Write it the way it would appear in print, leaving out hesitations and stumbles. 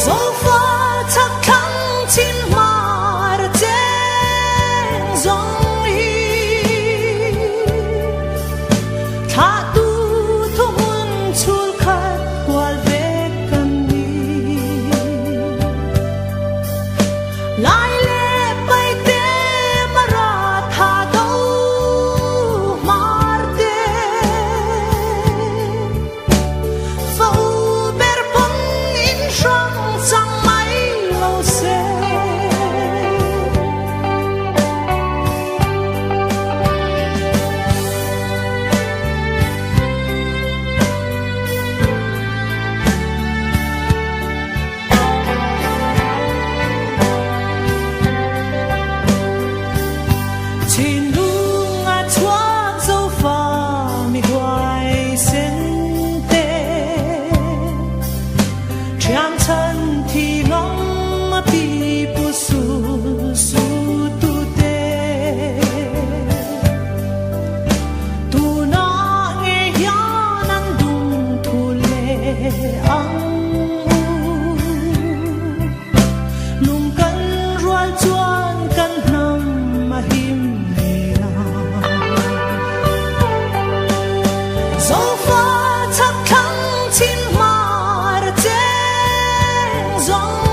dẫu pha chắc thắng chín mà đã chén dòng đi tha tu thu mun chul khát qual về cần đi lại lệ bay te mà ra tha đâu mar te phâu ber bông in trong chẳng mấy lâu xe chỉ nung à chúa dấu pha mi hoài sen tê trang thân thì ngóng mà bi bu su su tu tê tu nó nghe gió nắng đùng thu lệ ăng lùng cân rual chuan cân nằm mà him dẫu pha chắc thắng chín mà đã chén dòng